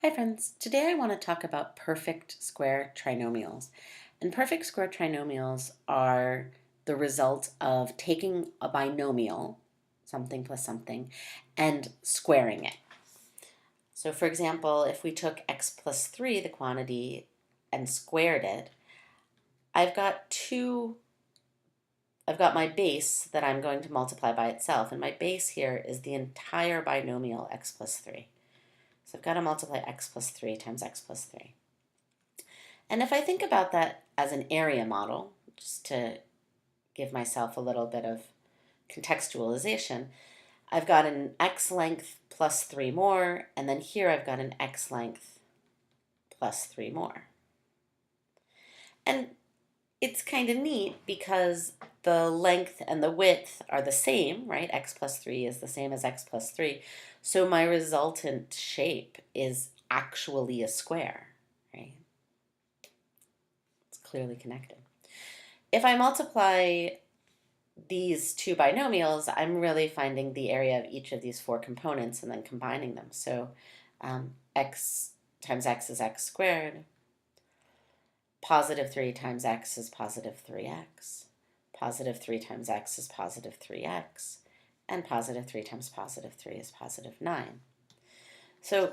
Hi friends, today I want to talk about perfect square trinomials. And perfect square trinomials are the result of taking a binomial, something plus something, and squaring it. So for example, if we took x plus 3, the quantity, and squared it, I've got my base that I'm going to multiply by itself, and my base here is the entire binomial x plus 3. So I've got to multiply x plus 3 times x plus 3. And if I think about that as an area model, just to give myself a little bit of contextualization, I've got an x length plus 3 more, and then here I've got an x length plus 3 more. And it's kind of neat because the length and the width are the same, right? X plus 3 is the same as x plus 3. So my resultant shape is actually a square, right? It's clearly connected. If I multiply these two binomials, I'm really finding the area of each of these four components and then combining them. So x times x is x squared. Positive 3 times x is positive 3x. Positive 3 times x is positive 3x. And positive 3 times positive 3 is positive 9. So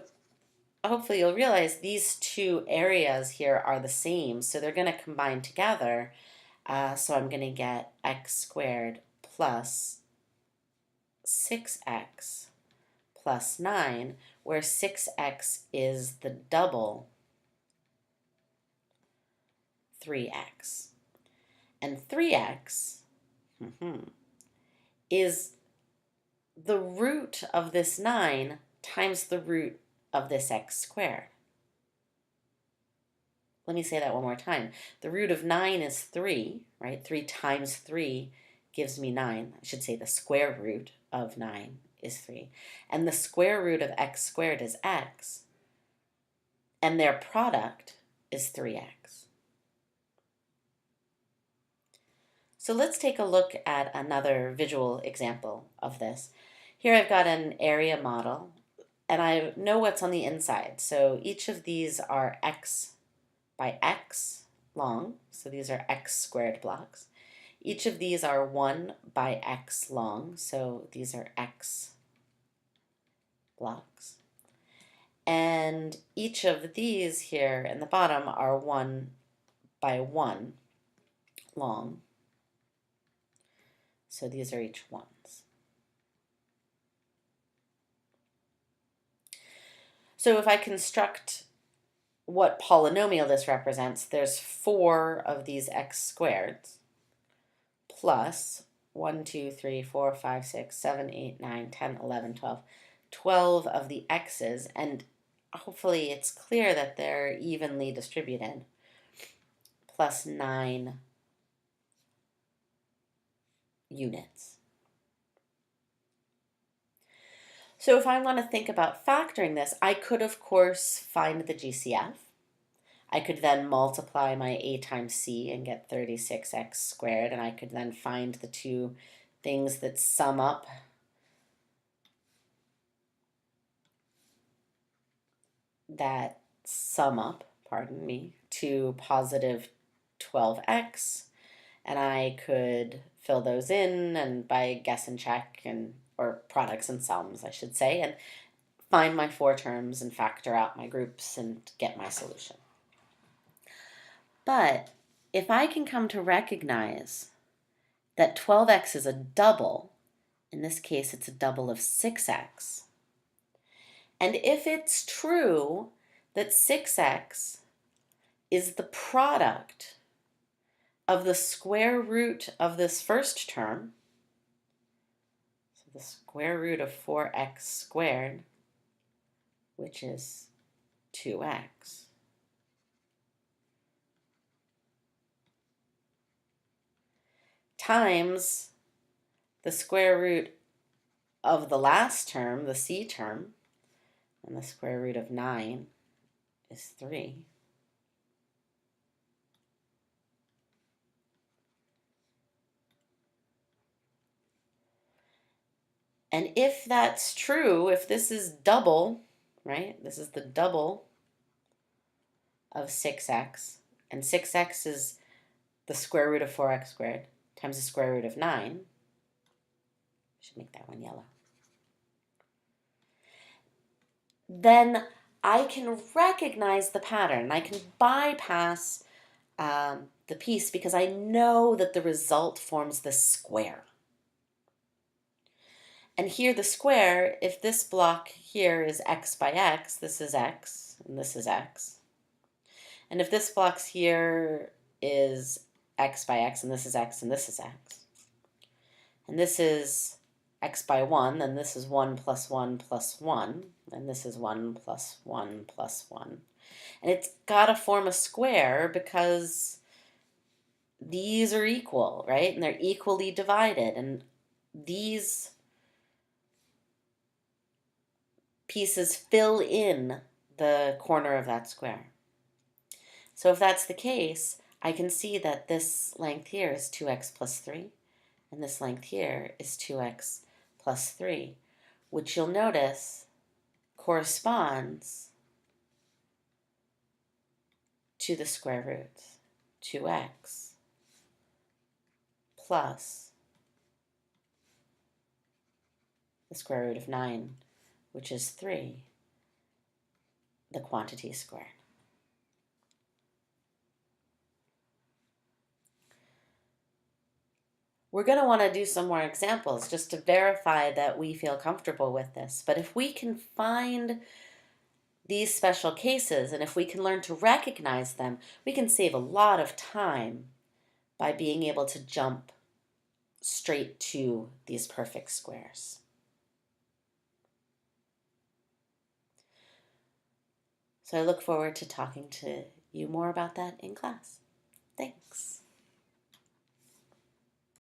hopefully you'll realize these two areas here are the same, so they're going to combine together. So I'm going to get x squared plus 6x plus 9, where 6x is the double 3x. And 3x is the root of this 9 times the root of this x squared. Let me say that one more time. The root of 9 is 3, right? 3 times 3 gives me 9. I should say the square root of 9 is 3. And the square root of x squared is x. And their product is 3x. So let's take a look at another visual example of this. Here I've got an area model, and I know what's on the inside. So each of these are x by x long, so these are x squared blocks. Each of these are 1 by x long, so these are x blocks. And each of these here in the bottom are 1 by 1 long, so these are each ones. So if I construct what polynomial this represents, there's 4 of these x squareds plus 1, 2, 3, 4, 5, 6, 7, 8, 9, 10, 11, 12. 12 of the x's, and hopefully it's clear that they're evenly distributed, plus 9 units. So if I want to think about factoring this, I could, of course, find the GCF. I could then multiply my a times c and get 36x squared, and I could then find the two things that sum up to positive 12x, and I could fill those in and by guess and check, or products and sums I should say, and find my four terms and factor out my groups and get my solution. But if I can come to recognize that 12x is a double, in this case it's a double of 6x, and if it's true that 6x is the product of the square root of this first term, so the square root of 4x squared, which is 2x, times the square root of the last term, the c term, and the square root of 9 is 3. And if that's true, if this is double right? This is the double of 6x, and 6x is the square root of 4x squared times the square root of 9. Should make that one yellow. Then I can recognize the pattern. I can bypass the piece because I know that the result forms the square. And here the square, if this block here is x by x, this is x, and this is x. And if this block here is x by x, and this is x, and this is x, and this is x by 1, then this is 1 plus 1 plus 1, and this is 1 plus 1 plus 1. And it's got to form a square because these are equal, right? And they're equally divided, and these pieces fill in the corner of that square. So if that's the case, I can see that this length here is 2x plus 3, and this length here is 2x plus 3, which you'll notice corresponds to the square root, 2x plus the square root of 9, which is 3, the quantity squared. We're going to want to do some more examples just to verify that we feel comfortable with this. But if we can find these special cases, and if we can learn to recognize them, we can save a lot of time by being able to jump straight to these perfect squares. So I look forward to talking to you more about that in class. Thanks.